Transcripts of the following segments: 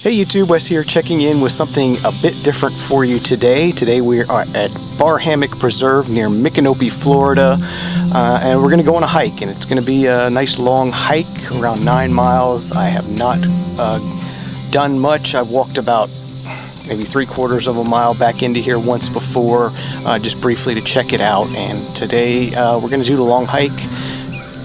Hey YouTube, Wes here checking in with something a bit different for you today. Today we are at Barr Hammock Preserve near Micanopy, Florida, and we're going to go on a hike, and it's going to be a nice long hike, around 9 miles. I have not done much. I've walked about maybe 3/4 of a mile back into here once before, just briefly to check it out, and today we're going to do the long hike.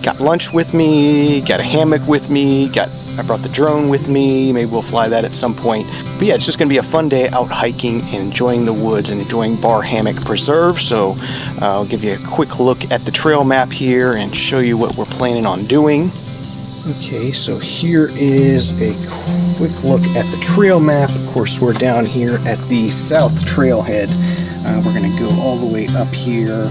Got lunch with me, got a hammock with me, I brought the drone with me. Maybe we'll fly that at some point. But yeah, it's just going to be a fun day out hiking and enjoying the woods and enjoying Barr Hammock Preserve. So I'll give you a quick look at the trail map here and show you what we're planning on doing. Okay, so here is a quick look at the trail map. Of course, we're down here at the south trailhead. We're going to go all the way up here.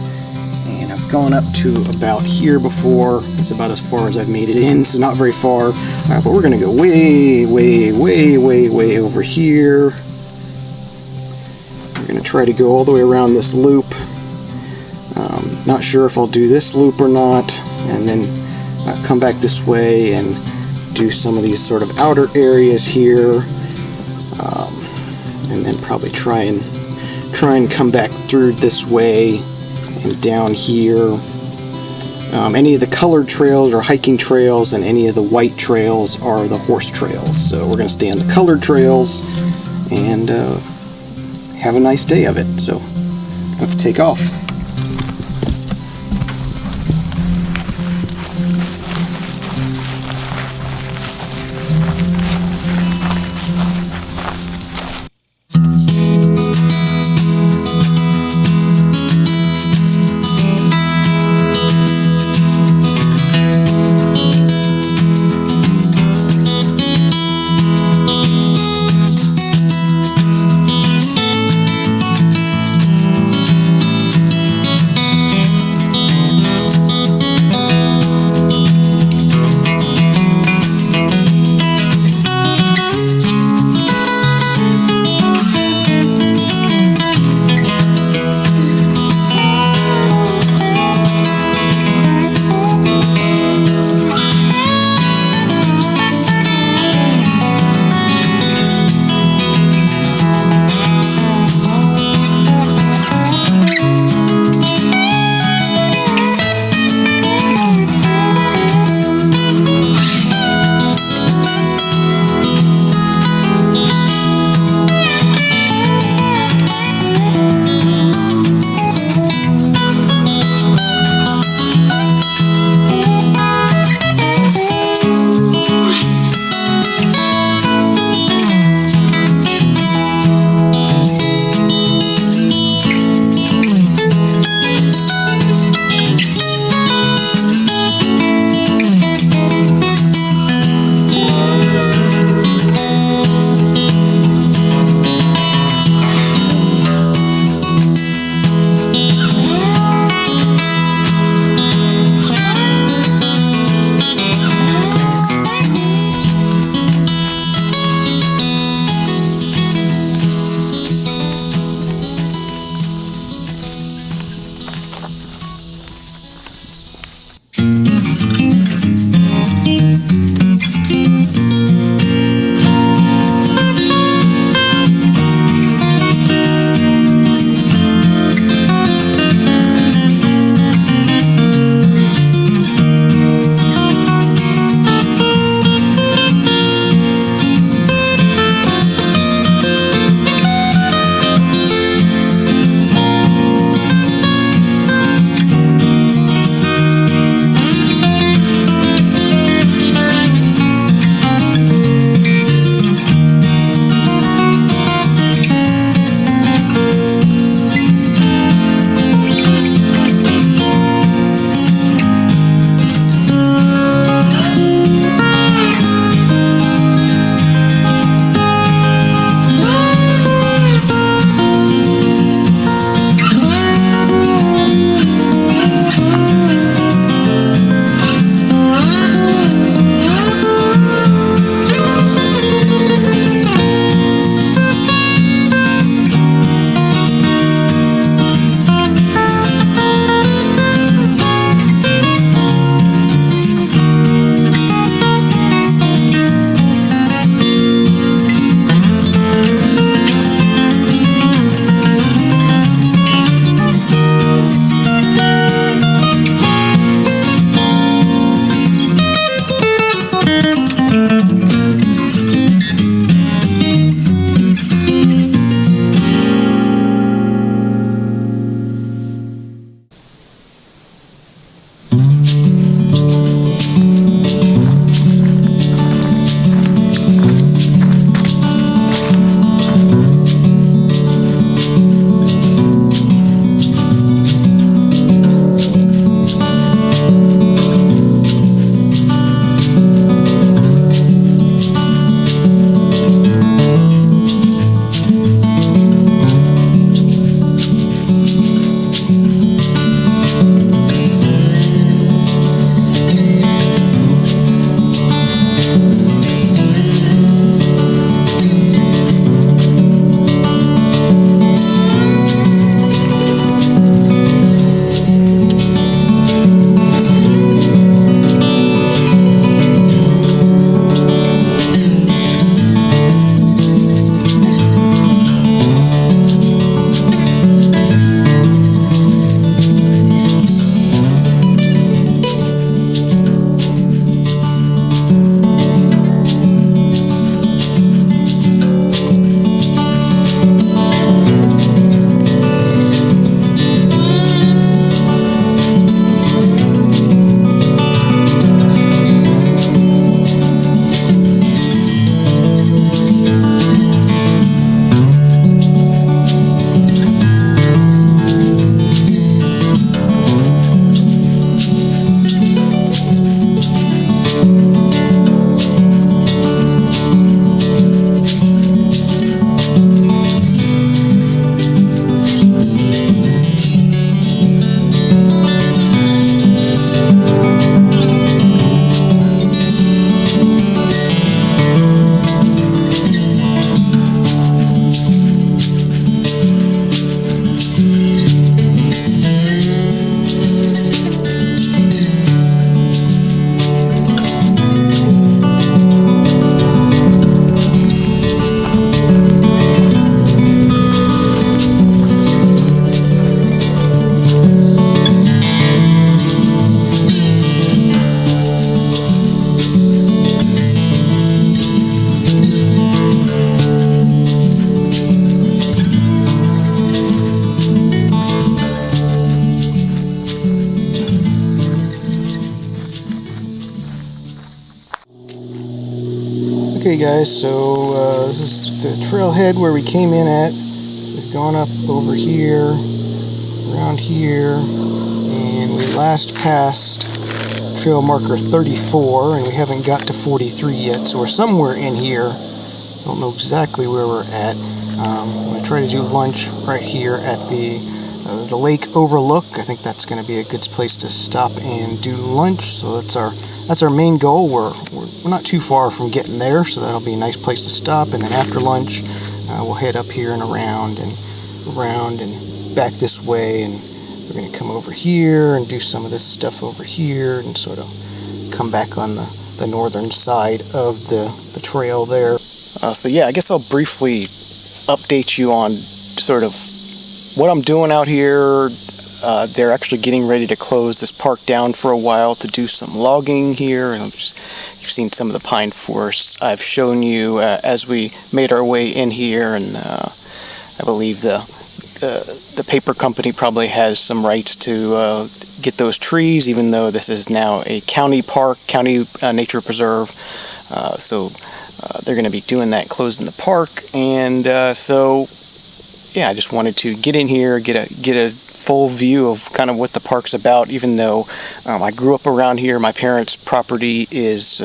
And I've gone up to about here before. It's about as far as I've made it in, so not very far. But we're going to go way over here. We're going to try to go all the way around this loop. Not sure if I'll do this loop or not. And then come back this way and do some of these sort of outer areas here. And then probably try and come back through this way. And down here, any of the colored trails are hiking trails, and any of the white trails are the horse trails. So we're going to stay on the colored trails and have a nice day of it. So let's take off. Okay guys, so this is the trailhead where we came in at. We've gone up over here, around here, and we last passed trail marker 34, and we haven't got to 43 yet, so we're somewhere in here. Don't know exactly where we're at. I'm going to try to do lunch right here at the lake overlook. I think that's going to be a good place to stop and do lunch. So that's our main goal. We're not too far from getting there, so that'll be a nice place to stop. And then after lunch, we'll head up here and around and back this way. And we're going to come over here and do some of this stuff over here and sort of come back on the northern side of the trail there. So yeah, I guess I'll briefly update you on sort of what I'm doing out here. They're actually getting ready to close this park down for a while to do some logging here. And you've seen some of the pine forests I've shown you as we made our way in here, and I believe the paper company probably has some rights to get those trees, even though this is now a county park, county nature preserve. So they're going to be doing that, closing the park, and so yeah, I just wanted to get in here, get a full view of kind of what the park's about. Even though I grew up around here, my parents' property is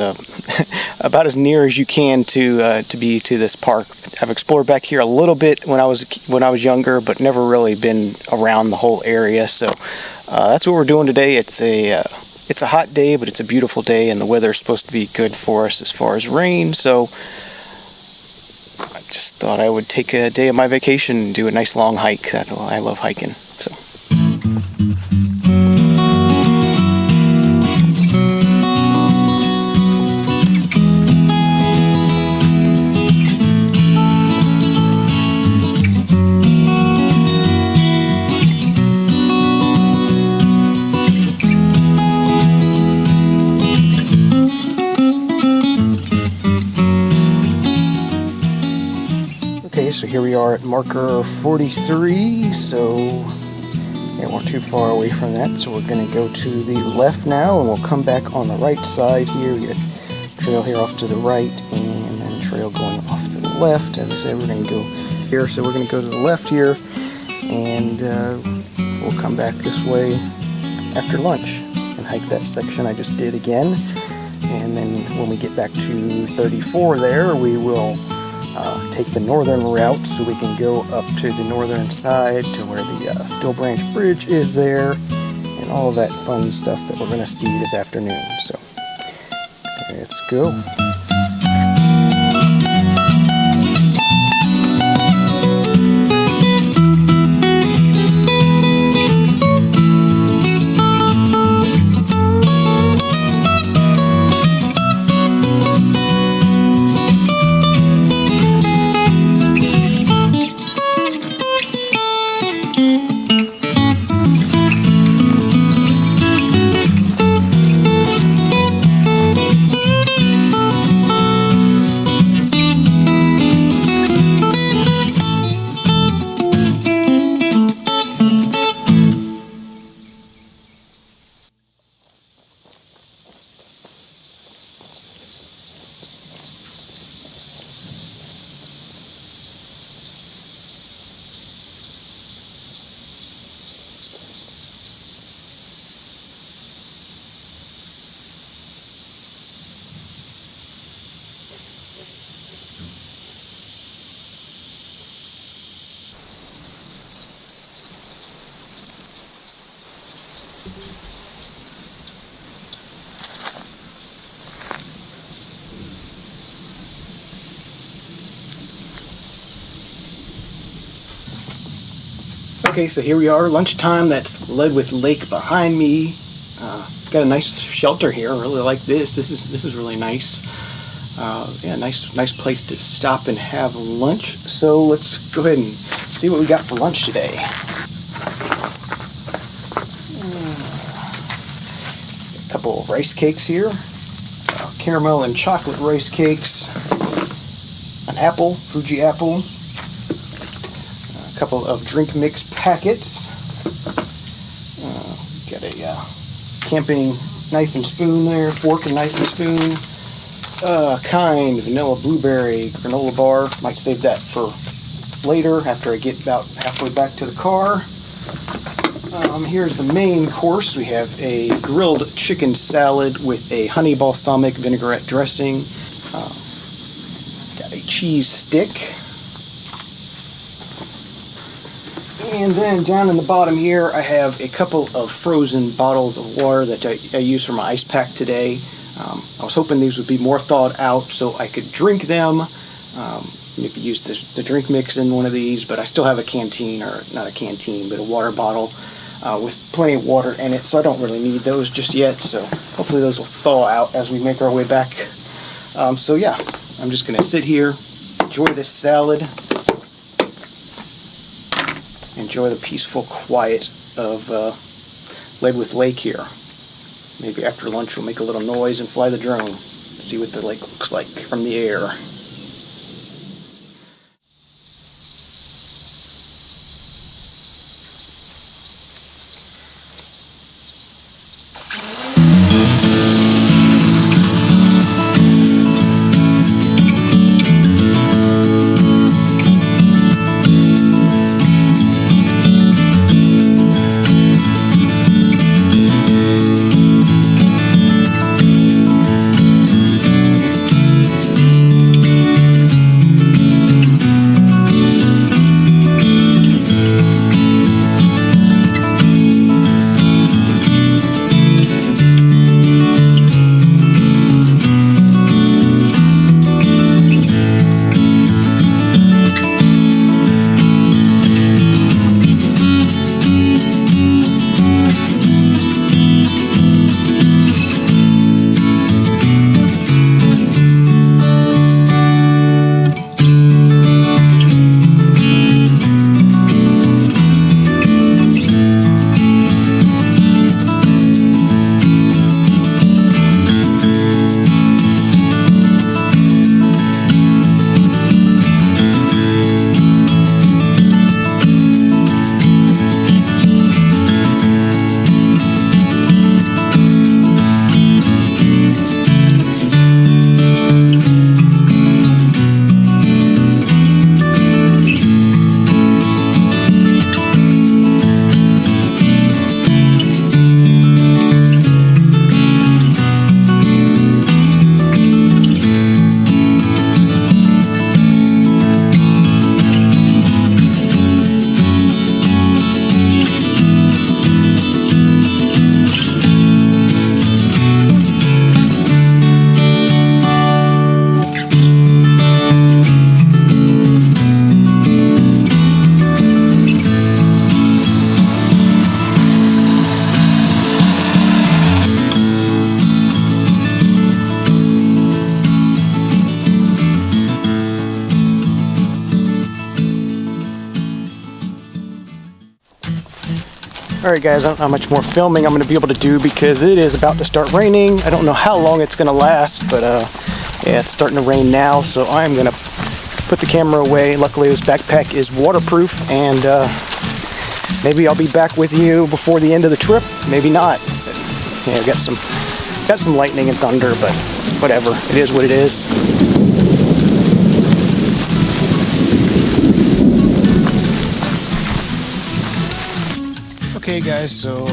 about as near as you can to be to this park. I've explored back here a little bit when I was younger, but never really been around the whole area. So that's what we're doing today. It's a hot day, but it's a beautiful day, and the weather's supposed to be good for us as far as rain. So thought I would take a day of my vacation and do a nice long hike. I love hiking. So. Okay, so here we are at marker 43, so yeah, we're too far away from that, so we're going to go to the left now, and we'll come back on the right side here. We got trail here off to the right, and then trail going off to the left. As I said, we're going to go here, so we're going to go to the left here, and we'll come back this way after lunch and hike that section I just did again. And then when we get back to 34 there, we will take the northern route, so we can go up to the northern side to where the Steel Branch Bridge is there, and all of that fun stuff that we're going to see this afternoon. So let's go. Okay, so here we are, lunchtime. That's Leadwith Lake behind me. Got a nice shelter here. I really like this. This is really nice. Yeah, nice place to stop and have lunch. So let's go ahead and see what we got for lunch today. A couple of rice cakes here. Caramel and chocolate rice cakes. An apple, Fuji apple. A couple of drink mix packets. Got a camping knife and spoon there, fork and knife and spoon. kind vanilla blueberry granola bar. Might save that for later after I get about halfway back to the car. Here's the main course. We have a grilled chicken salad with a honey balsamic vinaigrette dressing. Got a cheese stick. And then down in the bottom here, I have a couple of frozen bottles of water that I use for my ice pack today. I was hoping these would be more thawed out so I could drink them. Maybe use the drink mix in one of these, but I still have a canteen, or not a canteen, but a water bottle with plenty of water in it, so I don't really need those just yet. So hopefully those will thaw out as we make our way back. So yeah, I'm just going to sit here, enjoy this salad, enjoy the peaceful quiet of Leadwith Lake here. Maybe after lunch we'll make a little noise and fly the drone, see what the lake looks like from the air. Alright guys, I don't know how much more filming I'm going to be able to do because it is about to start raining. I don't know how long it's going to last, but yeah, it's starting to rain now, so I'm going to put the camera away. Luckily this backpack is waterproof, and maybe I'll be back with you before the end of the trip, maybe not. But, yeah, got some lightning and thunder, but whatever, it is what it is. Okay guys, so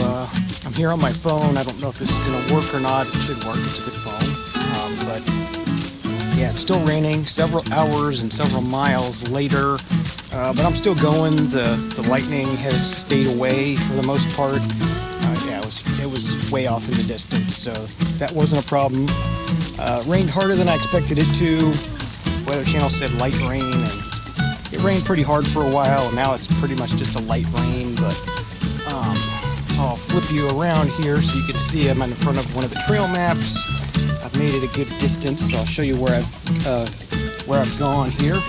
I'm here on my phone. I don't know if this is going to work or not. It should work, it's a good phone. But yeah, it's still raining several hours and several miles later. But I'm still going. The lightning has stayed away for the most part. Yeah, it was way off in the distance, so that wasn't a problem. Rained harder than I expected it to. Weather Channel said light rain, and it rained pretty hard for a while, and now it's pretty much just a light rain. But I'll flip you around here so you can see I'm in front of one of the trail maps. I've made it a good distance, so I'll show you where I've gone here.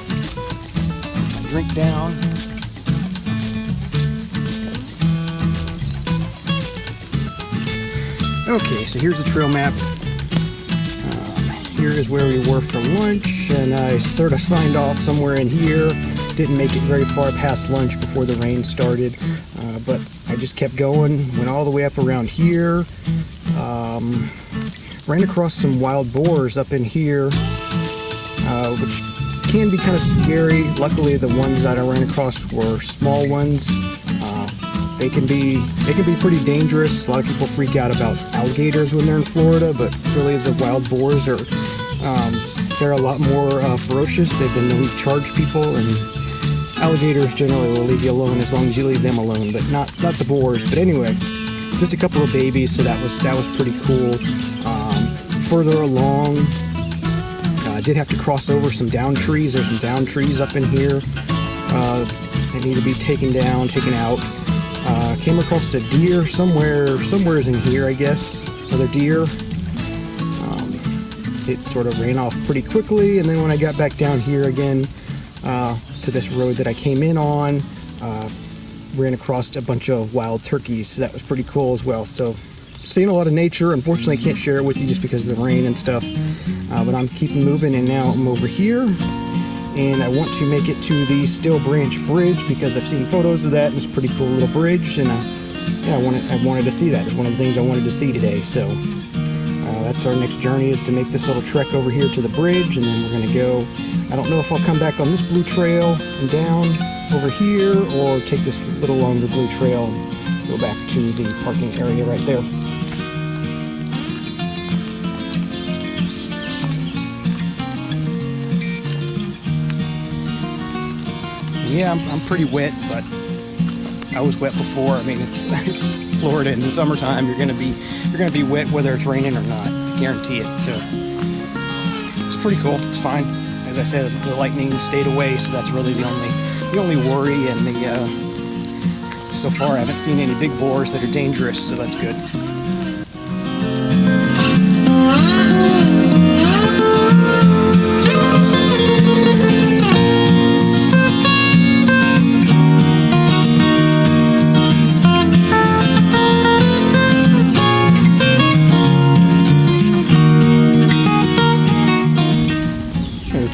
Drink down. Okay, so here's the trail map. Here is where we were for lunch, and I sort of signed off somewhere in here. Didn't make it very far past lunch before the rain started, but I just kept going, went all the way up around here, Ran across some wild boars up in here, which can be kind of scary. Luckily, the ones that I ran across were small ones. They can be pretty dangerous. A lot of people freak out about alligators when they're in Florida, but really the wild boars are they're a lot more ferocious. They've been known to charge people, and alligators generally will leave you alone as long as you leave them alone, but not the boars. But anyway, just a couple of babies, so that was pretty cool. Further along, I did have to cross over some down trees. There's some down trees up in here. They need to be taken out. Came across a deer somewhere in here, I guess. Another deer. It sort of ran off pretty quickly, and then when I got back down here again to this road that I came in on, ran across a bunch of wild turkeys. So that was pretty cool as well. So seeing a lot of nature. Unfortunately, I can't share it with you just because of the rain and stuff, but I'm keeping moving, and now I'm over here, and I want to make it to the Still Branch Bridge because I've seen photos of that, and it's a pretty cool little bridge, and yeah, I wanted to see that. It's one of the things I wanted to see today. So that's our next journey, is to make this little trek over here to the bridge, and then we're going to go. I don't know if I'll come back on this blue trail and down over here, or take this little longer blue trail and go back to the parking area right there. Yeah, I'm pretty wet, but I was wet before. I mean, it's Florida in the summertime. You're gonna be wet whether it's raining or not. I guarantee it. So it's pretty cool. It's fine. As I said, the lightning stayed away, so that's really the only worry. And so far I haven't seen any big boars that are dangerous, so that's good.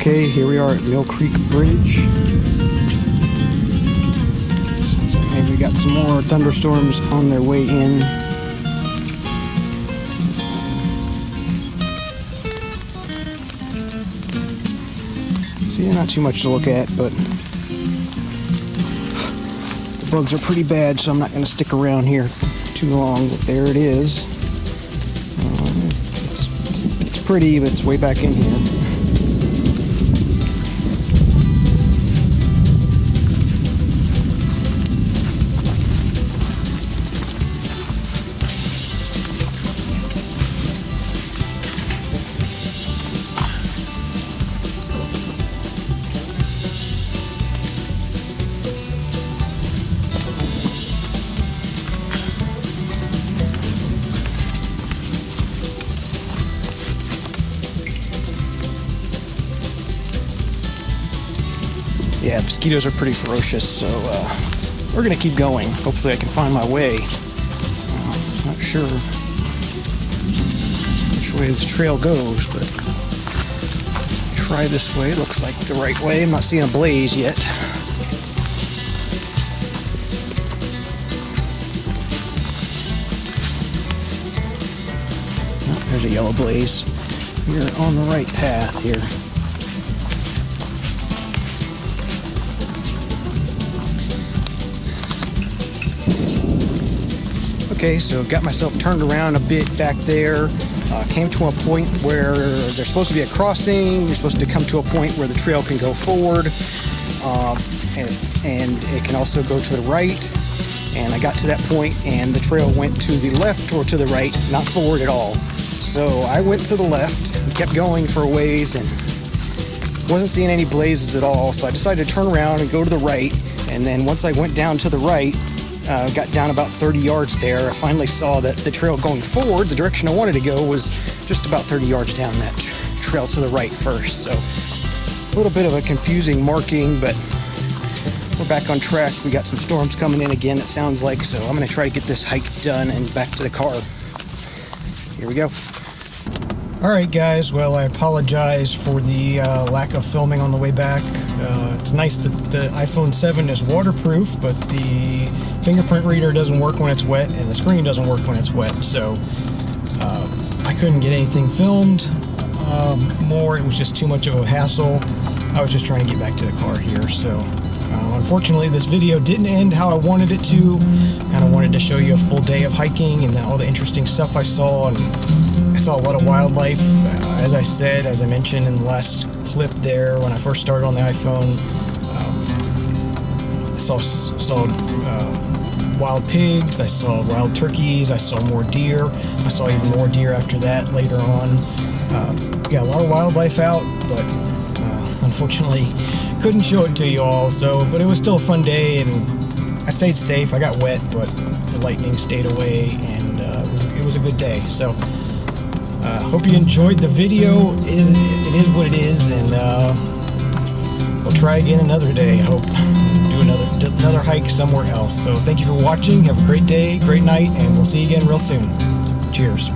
Okay, here we are at Mill Creek Bridge. Sounds like maybe we got some more thunderstorms on their way in. So yeah, not too much to look at, but the bugs are pretty bad, so I'm not going to stick around here too long. But there it is. It's pretty, but it's way back in here. Yeah, mosquitoes are pretty ferocious, so we're going to keep going. Hopefully I can find my way. Not sure which way this trail goes, but try this way. Looks like the right way. I'm not seeing a blaze yet. Oh, there's a yellow blaze. We're on the right path here. Okay, so got myself turned around a bit back there. Came to a point where there's supposed to be a crossing. You're supposed to come to a point where the trail can go forward, and it can also go to the right. And I got to that point, and the trail went to the left or to the right, not forward at all. So I went to the left, and kept going for a ways, and wasn't seeing any blazes at all. So I decided to turn around and go to the right. And then once I went down to the right, got down about 30 yards there, I finally saw that the trail going forward, the direction I wanted to go, was just about 30 yards down that trail to the right first. So a little bit of a confusing marking, but we're back on track. We got some storms coming in again, it sounds like, so I'm going to try to get this hike done and back to the car. Here we go. Alright guys, well, I apologize for the lack of filming on the way back. It's nice that the iPhone 7 is waterproof, but the fingerprint reader doesn't work when it's wet, and the screen doesn't work when it's wet, so I couldn't get anything filmed more. It was just too much of a hassle. I was just trying to get back to the car here. So unfortunately, this video didn't end how I wanted it to. And I wanted to show you a full day of hiking and all the interesting stuff I saw. And I saw a lot of wildlife. As I mentioned in the last clip there, when I first started on the iPhone, I saw wild pigs, I saw wild turkeys, I saw more deer, I saw even more deer after that later on. Got a lot of wildlife out, but unfortunately couldn't show it to you all. But it was still a fun day, and I stayed safe. I got wet, but the lightning stayed away, and it was a good day. So hope you enjoyed the video. It is what it is, and we'll try again another day. I hope do another hike somewhere else. So thank you for watching. Have a great day, great night, and we'll see you again real soon. Cheers.